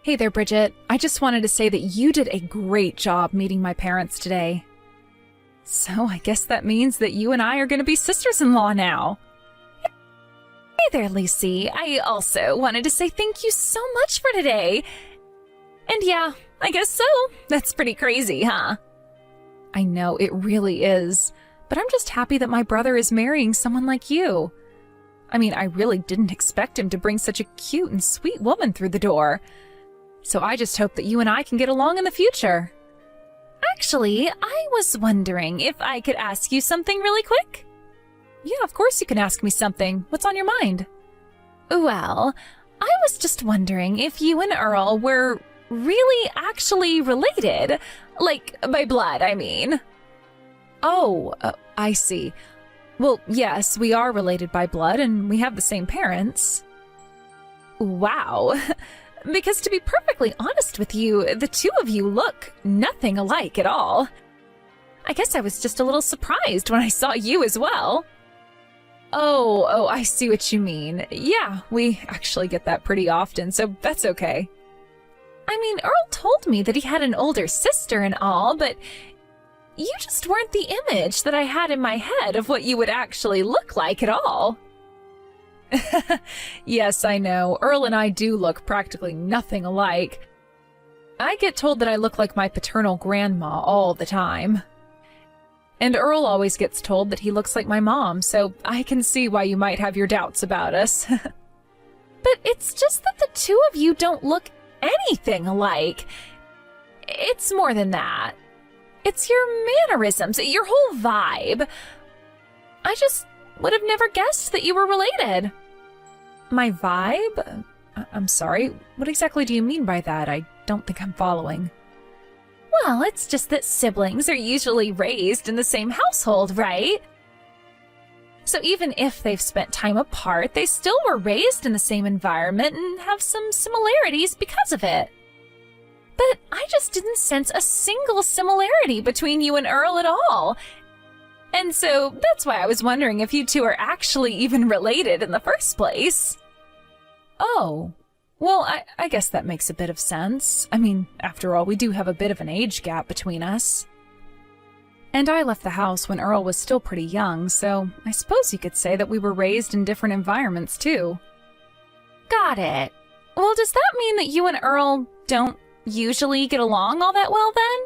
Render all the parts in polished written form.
Hey there, Bridget. I just wanted to say that you did a great job meeting my parents today. So I guess that means that you and I are going to be sisters-in-law now. Hey there, Lucy. I also wanted to say thank you so much for today. And yeah, I guess so. That's pretty crazy, huh? I know, it really is. But I'm just happy that my brother is marrying someone like you. I mean, I really didn't expect him to bring such a cute and sweet woman through the door. So I just hope that you and I can get along in the future. Actually, I was wondering if I could ask you something really quick? Yeah, of course you can ask me something. What's on your mind? Well, I was just wondering if you and Earl were really actually related. Like, by blood, I mean. Oh, I see. Well, yes, we are related by blood and we have the same parents. Wow. Because to be perfectly honest with you, the two of you look nothing alike at all. I guess I was just a little surprised when I saw you as well. Oh, I see what you mean. Yeah, we actually get that pretty often, so that's okay. I mean, Earl told me that he had an older sister and all, but you just weren't the image that I had in my head of what you would actually look like at all. Yes, I know. Earl and I do look practically nothing alike. I get told that I look like my paternal grandma all the time. And Earl always gets told that he looks like my mom, so I can see why you might have your doubts about us. But it's just that the two of you don't look anything alike. It's more than that. It's your mannerisms, your whole vibe. I just would have never guessed that you were related. My vibe? I'm sorry, what exactly do you mean by that? I don't think I'm following. Well, it's just that siblings are usually raised in the same household, right? So even if they've spent time apart, they still were raised in the same environment and have some similarities because of it. But I just didn't sense a single similarity between you and Earl at all. And so that's why I was wondering if you two are actually even related in the first place. Oh, well, I guess that makes a bit of sense. I mean, after all, we do have a bit of an age gap between us. And I left the house when Earl was still pretty young, so I suppose you could say that we were raised in different environments, too. Got it. Well, does that mean that you and Earl don't usually get along all that well, then?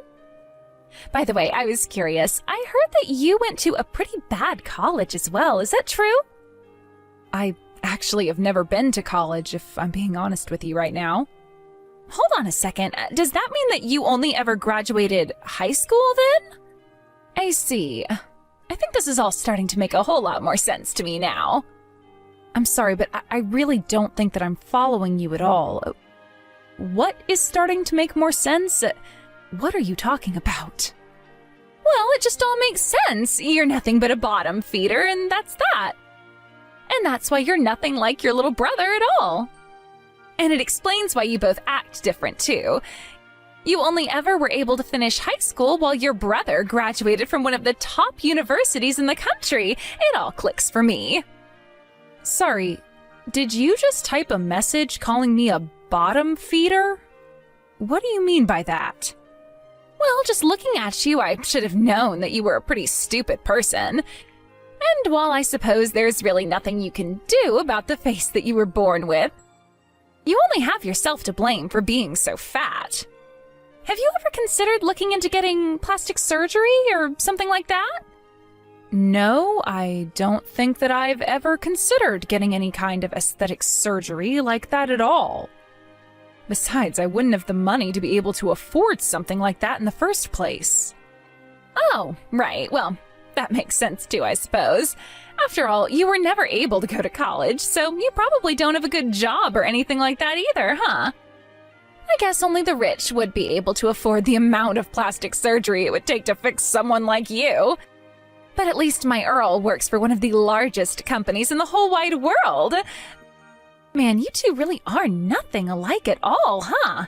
By the way, I was curious. I heard that you went to a pretty bad college as well. Is that true? I actually have never been to college, if I'm being honest with you right now. Hold on a second. Does that mean that you only ever graduated high school, then? I see. I think this is all starting to make a whole lot more sense to me now. I'm sorry, but I really don't think that I'm following you at all. What is starting to make more sense? What are you talking about? Well, it just all makes sense. You're nothing but a bottom feeder, and that's that. And that's why you're nothing like your little brother at all. And it explains why you both act different, too. You only ever were able to finish high school while your brother graduated from one of the top universities in the country. It all clicks for me. Sorry, did you just type a message calling me a bottom feeder? What do you mean by that? Well, just looking at you, I should have known that you were a pretty stupid person. And while I suppose there's really nothing you can do about the face that you were born with, you only have yourself to blame for being so fat. Have you ever considered looking into getting plastic surgery or something like that? No, I don't think that I've ever considered getting any kind of aesthetic surgery like that at all. Besides, I wouldn't have the money to be able to afford something like that in the first place. Oh, right. Well, that makes sense too, I suppose. After all, you were never able to go to college, so you probably don't have a good job or anything like that either, huh? I guess only the rich would be able to afford the amount of plastic surgery it would take to fix someone like you. But at least my Earl works for one of the largest companies in the whole wide world. Man, you two really are nothing alike at all, huh?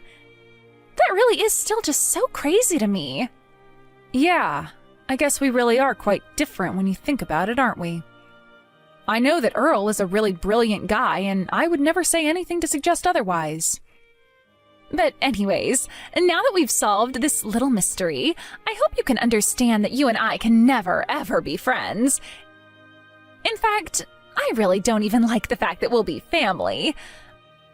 That really is still just so crazy to me. Yeah, I guess we really are quite different when you think about it, aren't we? I know that Earl is a really brilliant guy, and I would never say anything to suggest otherwise. But anyways, now that we've solved this little mystery, I hope you can understand that you and I can never, ever be friends. In fact, I really don't even like the fact that we'll be family.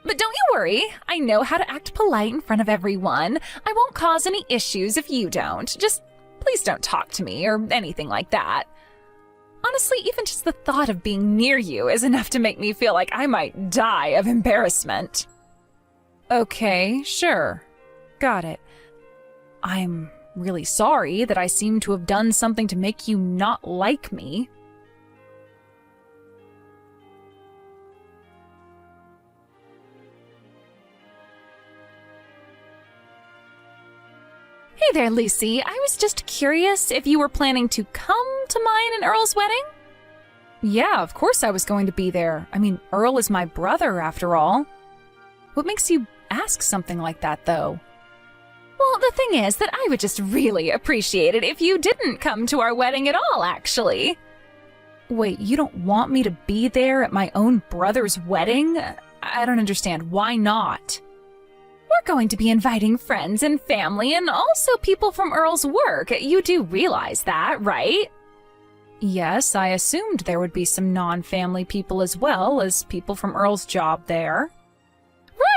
But don't you worry, I know how to act polite in front of everyone. I won't cause any issues if you don't. Just please don't talk to me or anything like that. Honestly, even just the thought of being near you is enough to make me feel like I might die of embarrassment. Okay, sure. Got it. I'm really sorry that I seem to have done something to make you not like me. Hey there, Lucy. I was just curious if you were planning to come to mine and Earl's wedding? Yeah, of course I was going to be there. I mean, Earl is my brother, after all. What makes you ask something like that, though? Well, the thing is that I would just really appreciate it if you didn't come to our wedding at all, actually. Wait, you don't want me to be there at my own brother's wedding? I don't understand. Why not? We're going to be inviting friends and family and also people from Earl's work. You do realize that, right? Yes, I assumed there would be some non-family people as well as people from Earl's job there.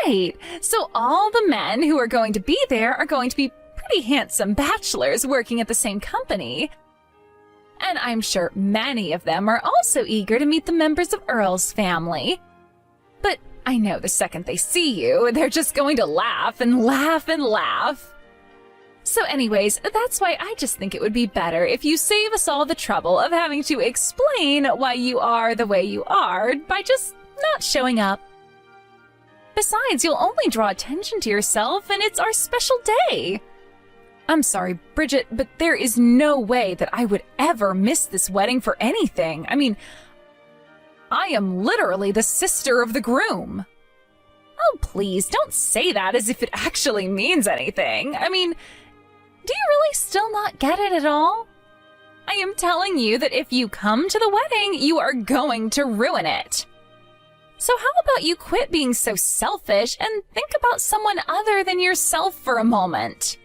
Right! So all the men who are going to be there are going to be pretty handsome bachelors working at the same company. And I'm sure many of them are also eager to meet the members of Earl's family. But I know the second they see you, they're just going to laugh and laugh and laugh. So anyways, that's why I just think it would be better if you save us all the trouble of having to explain why you are the way you are by just not showing up. Besides, you'll only draw attention to yourself, and it's our special day. I'm sorry, Bridget, but there is no way that I would ever miss this wedding for anything. I mean, I am literally the sister of the groom. Oh, please, don't say that as if it actually means anything. I mean, do you really still not get it at all? I am telling you that if you come to the wedding, you are going to ruin it. So how about you quit being so selfish and think about someone other than yourself for a moment?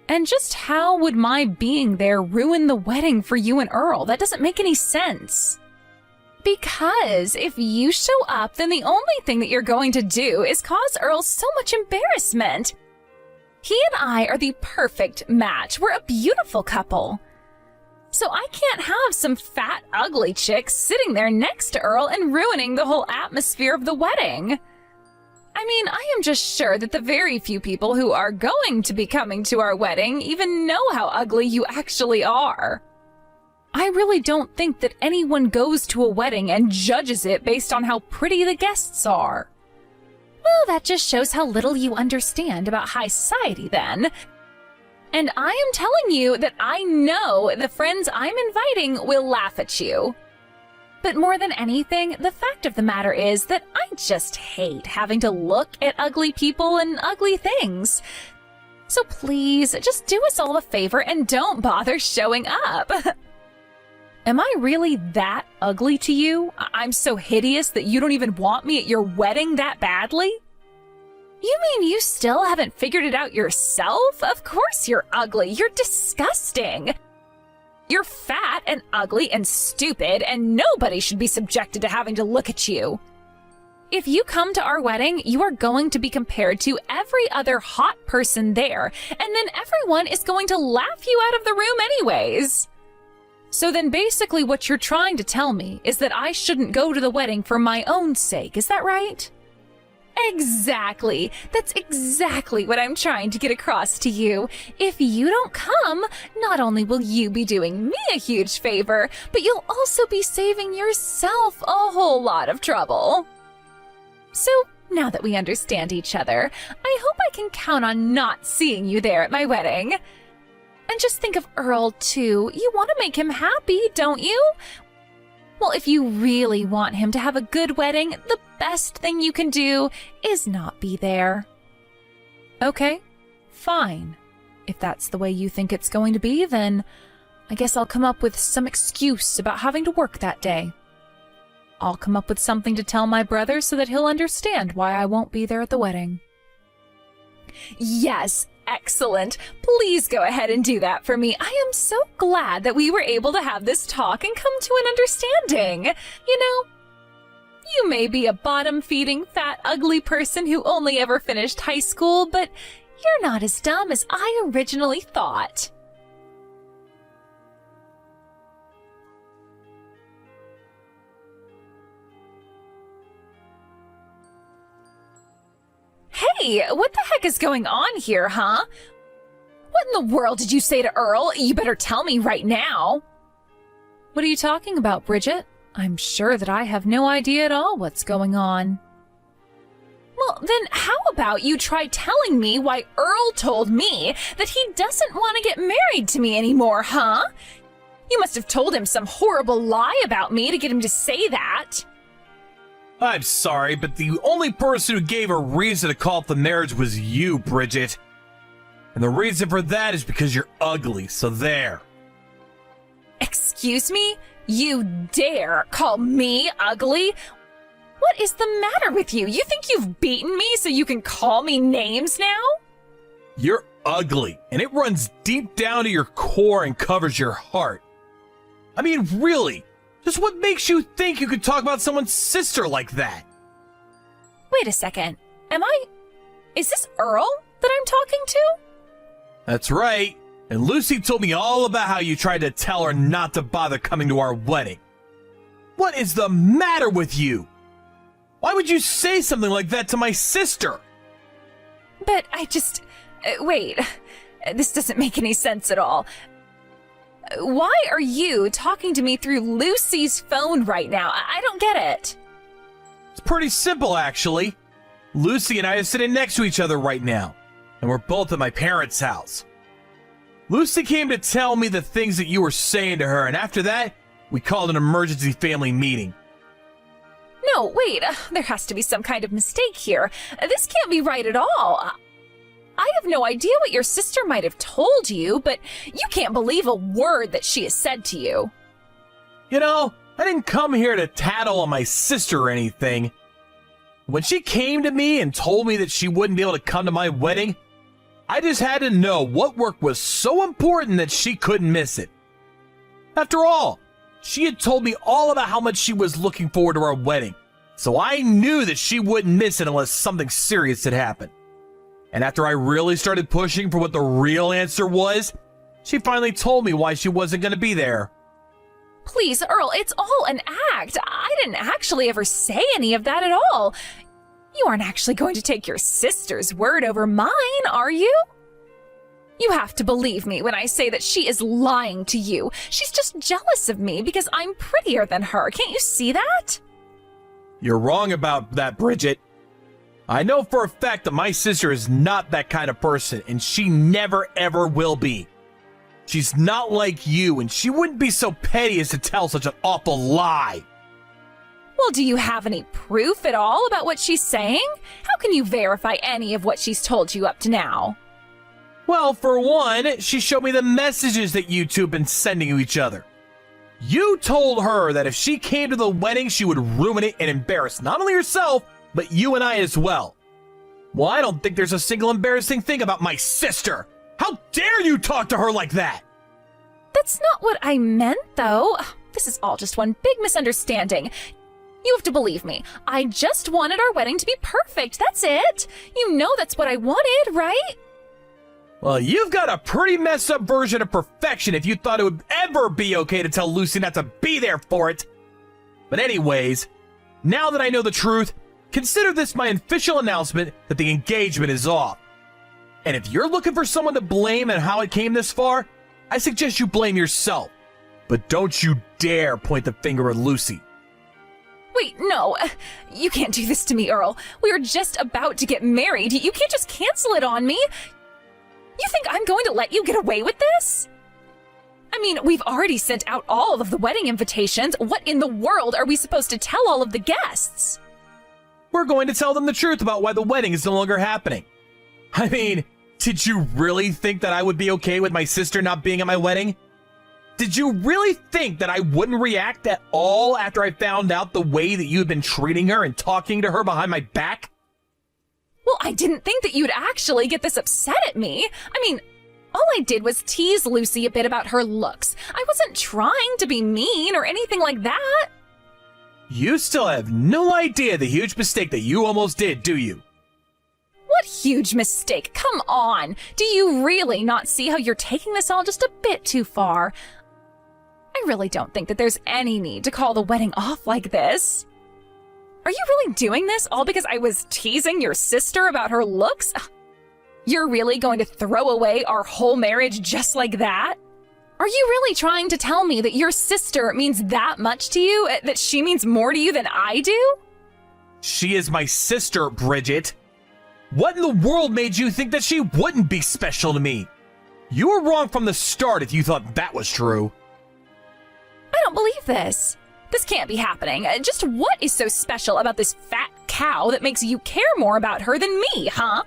And just how would my being there ruin the wedding for you and Earl? That doesn't make any sense. Because if you show up, then the only thing that you're going to do is cause Earl so much embarrassment. He and I are the perfect match. We're a beautiful couple. So I can't have some fat, ugly chick sitting there next to Earl and ruining the whole atmosphere of the wedding. I mean, I am just sure that the very few people who are going to be coming to our wedding even know how ugly you actually are. I really don't think that anyone goes to a wedding and judges it based on how pretty the guests are. Well, that just shows how little you understand about high society then. And I am telling you that I know the friends I'm inviting will laugh at you. But more than anything, the fact of the matter is that I just hate having to look at ugly people and ugly things. So please, just do us all a favor and don't bother showing up. Am I really that ugly to you? I'm so hideous that you don't even want me at your wedding that badly? You mean you still haven't figured it out yourself? Of course you're ugly. You're disgusting. You're fat and ugly and stupid, and nobody should be subjected to having to look at you. If you come to our wedding, you are going to be compared to every other hot person there, and then everyone is going to laugh you out of the room anyways. So then basically what you're trying to tell me is that I shouldn't go to the wedding for my own sake, is that right? Exactly. That's exactly what I'm trying to get across to you. If you don't come, not only will you be doing me a huge favor, but you'll also be saving yourself a whole lot of trouble. So now that we understand each other, I hope I can count on not seeing you there at my wedding. And just think of Earl, too. You want to make him happy, don't you? Well, if you really want him to have a good wedding, the best thing you can do is not be there. Okay, fine. If that's the way you think it's going to be, then I guess I'll come up with some excuse about having to work that day. I'll come up with something to tell my brother so that he'll understand why I won't be there at the wedding. Yes, excellent. Please go ahead and do that for me. I am so glad that we were able to have this talk and come to an understanding. You know, you may be a bottom-feeding, fat, ugly person who only ever finished high school, but you're not as dumb as I originally thought. Hey, what the heck is going on here, huh? What in the world did you say to Earl? You better tell me right now. What are you talking about, Bridget? I'm sure that I have no idea at all what's going on. Well, then how about you try telling me why Earl told me that he doesn't want to get married to me anymore, huh? You must have told him some horrible lie about me to get him to say that. I'm sorry, but the only person who gave a reason to call off the marriage was you, Bridget. And the reason for that is because you're ugly, so there. Excuse me? You dare call me ugly? What is the matter with you? You think you've beaten me so you can call me names now? You're ugly, and it runs deep down to your core and covers your heart. I mean, really, just what makes you think you could talk about someone's sister like that? Wait a second. Is this Earl that I'm talking to? That's right. And Lucy told me all about how you tried to tell her not to bother coming to our wedding. What is the matter with you? Why would you say something like that to my sister? But wait, this doesn't make any sense at all. Why are you talking to me through Lucy's phone right now? I don't get it. It's pretty simple, actually. Lucy and I are sitting next to each other right now, and we're both at my parents' house. Lucy came to tell me the things that you were saying to her, and after that, we called an emergency family meeting. No, wait, there has to be some kind of mistake here. This can't be right at all. I have no idea what your sister might have told you, but you can't believe a word that she has said to you. You know, I didn't come here to tattle on my sister or anything. When she came to me and told me that she wouldn't be able to come to my wedding, I just had to know what work was so important that she couldn't miss it. After all, she had told me all about how much she was looking forward to our wedding, so I knew that she wouldn't miss it unless something serious had happened. And after I really started pushing for what the real answer was, she finally told me why she wasn't going to be there. Please, Earl, it's all an act. I didn't actually ever say any of that at all. You aren't actually going to take your sister's word over mine, are you? You have to believe me when I say that she is lying to you. She's just jealous of me because I'm prettier than her. Can't you see that? You're wrong about that, Bridget. I know for a fact that my sister is not that kind of person, and she never ever will be. She's not like you, and she wouldn't be so petty as to tell such an awful lie. Well, do you have any proof at all about what she's saying? How can you verify any of what she's told you up to now? Well, for one, she showed me the messages that you two have been sending to each other. You told her that if she came to the wedding, she would ruin it and embarrass not only herself, but you and I as well. Well, I don't think there's a single embarrassing thing about my sister. How dare you talk to her like that? That's not what I meant, though. This is all just one big misunderstanding. You have to believe me. I just wanted our wedding to be perfect. That's it. You know that's what I wanted, right? Well, you've got a pretty messed up version of perfection if you thought it would ever be okay to tell Lucy not to be there for it. But anyways, now that I know the truth, consider this my official announcement that the engagement is off. And if you're looking for someone to blame and how it came this far, I suggest you blame yourself. But don't you dare point the finger at Lucy. Wait, no. You can't do this to me, Earl. We are just about to get married. You can't just cancel it on me. You think I'm going to let you get away with this? I mean, we've already sent out all of the wedding invitations. What in the world are we supposed to tell all of the guests? We're going to tell them the truth about why the wedding is no longer happening. I mean, did you really think that I would be okay with my sister not being at my wedding? Did you really think that I wouldn't react at all after I found out the way that you had been treating her and talking to her behind my back? Well, I didn't think that you'd actually get this upset at me. I mean, all I did was tease Lucy a bit about her looks. I wasn't trying to be mean or anything like that. You still have no idea the huge mistake that you almost did, do you? What huge mistake? Come on. Do you really not see how you're taking this all just a bit too far? I really don't think that there's any need to call the wedding off like this. Are you really doing this all because I was teasing your sister about her looks? You're really going to throw away our whole marriage just like that? Are you really trying to tell me that your sister means that much to you? That she means more to you than I do? She is my sister, Bridget. What in the world made you think that she wouldn't be special to me? You were wrong from the start if you thought that was true. I don't believe this. This can't be happening. Just what is so special about this fat cow that makes you care more about her than me, huh?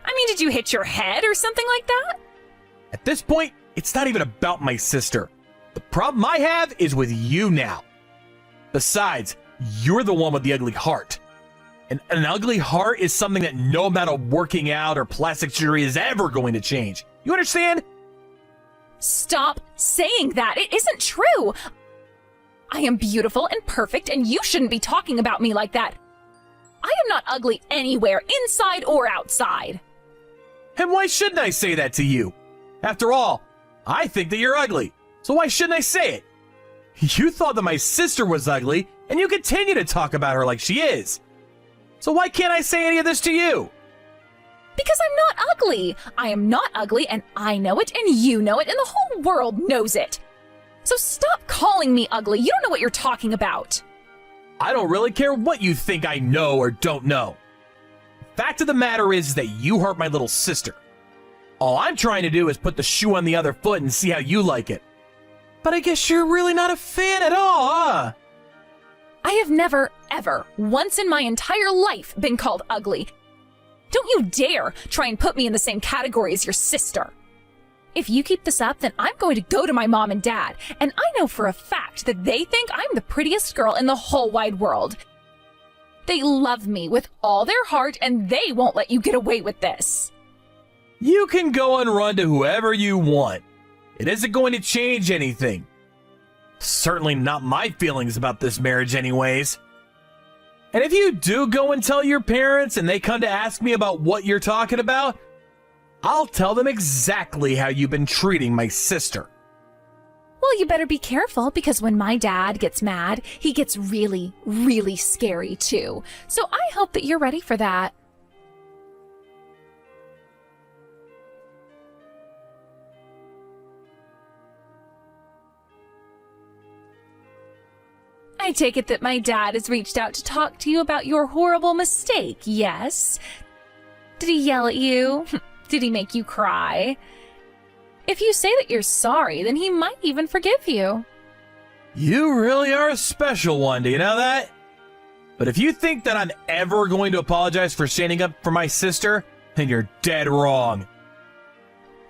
I mean, did you hit your head or something like that? At this point, it's not even about my sister. The problem I have is with you now. Besides, you're the one with the ugly heart. And an ugly heart is something that no amount of working out or plastic surgery is ever going to change. You understand? Stop saying that. It isn't true. I am beautiful and perfect, and you shouldn't be talking about me like that. I am not ugly anywhere, inside or outside. And why shouldn't I say that to you? After all, I think that you're ugly, so why shouldn't I say it? You thought that my sister was ugly, and you continue to talk about her like she is. So why can't I say any of this to you? Because I'm not ugly. I am not ugly, and I know it, and you know it, and the whole world knows it. So stop calling me ugly. You don't know what you're talking about. I don't really care what you think I know or don't know. Fact of the matter is that you hurt my little sister. All I'm trying to do is put the shoe on the other foot and see how you like it. But I guess you're really not a fan at all, huh? I have never, ever, once in my entire life been called ugly. Don't you dare try and put me in the same category as your sister. If you keep this up, then I'm going to go to my mom and dad, and I know for a fact that they think I'm the prettiest girl in the whole wide world. They love me with all their heart, and they won't let you get away with this. You can go and run to whoever you want. It isn't going to change anything. Certainly not my feelings about this marriage anyways. And if you do go and tell your parents and they come to ask me about what you're talking about, I'll tell them exactly how you've been treating my sister. Well, you better be careful, because when my dad gets mad, he gets really, really scary too. So I hope that you're ready for that. I take it that my dad has reached out to talk to you about your horrible mistake, yes? Did he yell at you? Did he make you cry? If you say that you're sorry, then he might even forgive you. You really are a special one, do you know that? But if you think that I'm ever going to apologize for standing up for my sister, then you're dead wrong.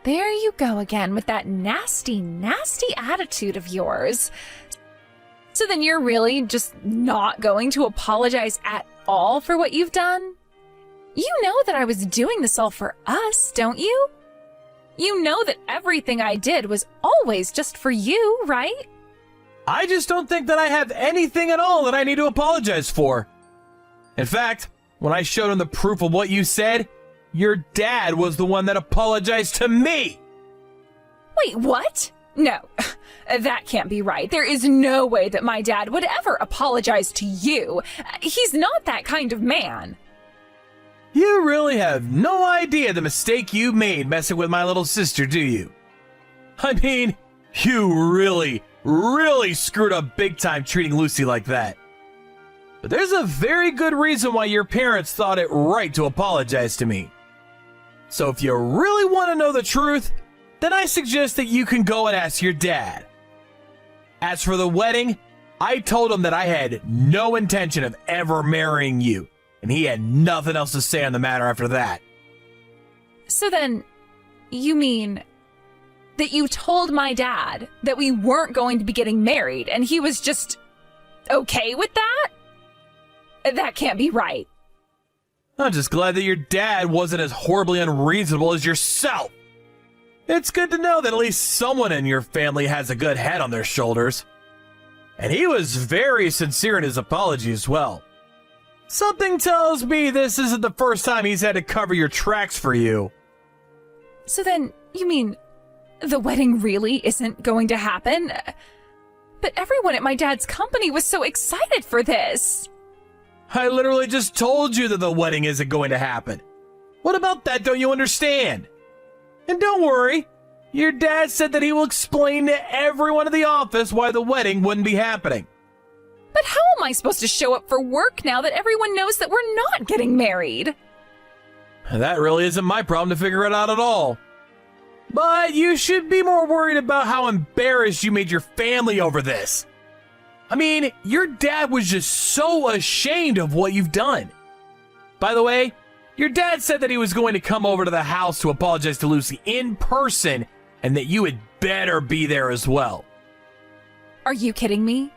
There you go again with that nasty, nasty attitude of yours. So then you're really just not going to apologize at all for what you've done? You know that I was doing this all for us, don't you? You know that everything I did was always just for you, right? I just don't think that I have anything at all that I need to apologize for. In fact, when I showed him the proof of what you said, your dad was the one that apologized to me. Wait, what? No, that can't be right. There is no way that my dad would ever apologize to you. He's not that kind of man. You really have no idea the mistake you made messing with my little sister, do you? I mean, you really screwed up big time treating Lucy like that. But there's a very good reason why your parents thought it right to apologize to me. So if you really want to know the truth, then I suggest that you can go and ask your dad. As for the wedding, I told him that I had no intention of ever marrying you, and he had nothing else to say on the matter after that. So then, you mean that you told my dad that we weren't going to be getting married, and he was just okay with that? That can't be right. I'm just glad that your dad wasn't as horribly unreasonable as yourself. It's good to know that at least someone in your family has a good head on their shoulders. And he was very sincere in his apology as well. Something tells me this isn't the first time he's had to cover your tracks for you. So then, you mean the wedding really isn't going to happen? But everyone at my dad's company was so excited for this. I literally just told you that the wedding isn't going to happen. What about that don't you understand? And don't worry, your dad said that he will explain to everyone in the office why the wedding wouldn't be happening. But how am I supposed to show up for work now that everyone knows that we're not getting married? That really isn't my problem to figure it out at all. But you should be more worried about how embarrassed you made your family over this. I mean, your dad was just so ashamed of what you've done. By the way, your dad said that he was going to come over to the house to apologize to Lucy in person and that you had better be there as well. Are you kidding me?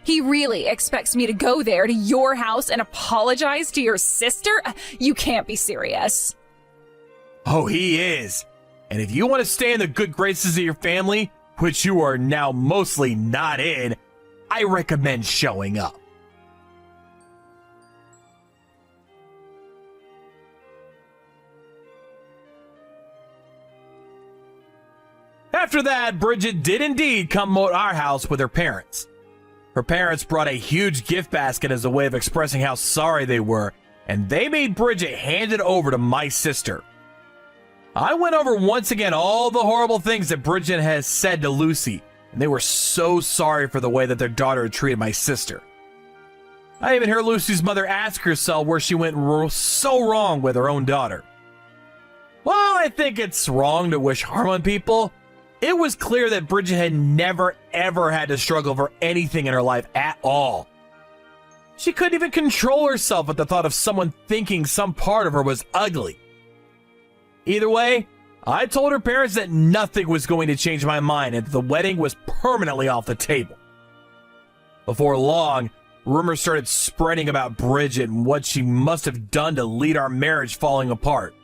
He really expects me to go there to your house and apologize to your sister? You can't be serious. Oh, he is. And if you want to stay in the good graces of your family, which you are now mostly not in, I recommend showing up. After that, Bridget did indeed come to our house with her parents. Her parents brought a huge gift basket as a way of expressing how sorry they were, and they made Bridget hand it over to my sister. I went over once again all the horrible things that Bridget has said to Lucy, and they were so sorry for the way that their daughter had treated my sister. I even heard Lucy's mother ask herself where she went so wrong with her own daughter. While I think it's wrong to wish harm on people, it was clear that Bridget had never ever had to struggle for anything in her life at all. She couldn't even control herself at the thought of someone thinking some part of her was ugly. Either way, I told her parents that nothing was going to change my mind and that the wedding was permanently off the table. Before long, rumors started spreading about Bridget and what she must have done to lead our marriage falling apart.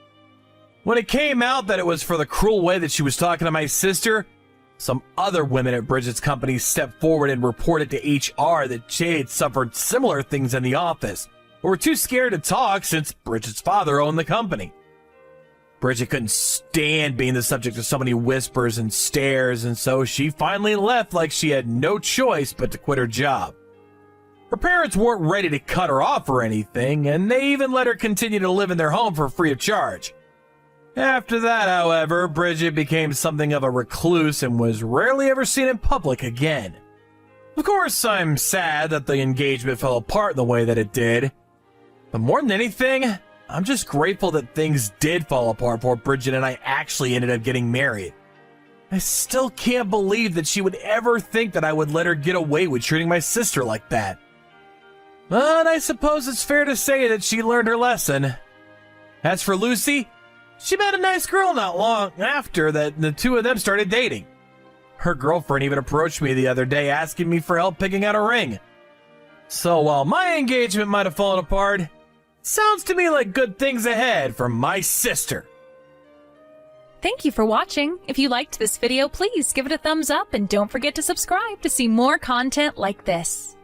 When it came out that it was for the cruel way that she was talking to my sister, some other women at Bridget's company stepped forward and reported to HR that she had suffered similar things in the office, but were too scared to talk since Bridget's father owned the company. Bridget couldn't stand being the subject of so many whispers and stares, and so she finally left like she had no choice but to quit her job. Her parents weren't ready to cut her off or anything, and they even let her continue to live in their home for free of charge. After that, however, Bridget became something of a recluse and was rarely ever seen in public again. Of course, I'm sad that the engagement fell apart in the way that it did, but more than anything, I'm just grateful that things did fall apart before Bridget and I actually ended up getting married. I still can't believe that she would ever think that I would let her get away with treating my sister like that. But I suppose it's fair to say that she learned her lesson. As for Lucy, she met a nice girl not long after that the two of them started dating. Her girlfriend even approached me the other day asking me for help picking out a ring. So while my engagement might have fallen apart, sounds to me like good things ahead for my sister. Thank you for watching. If you liked this video, please give it a thumbs up and don't forget to subscribe to see more content like this.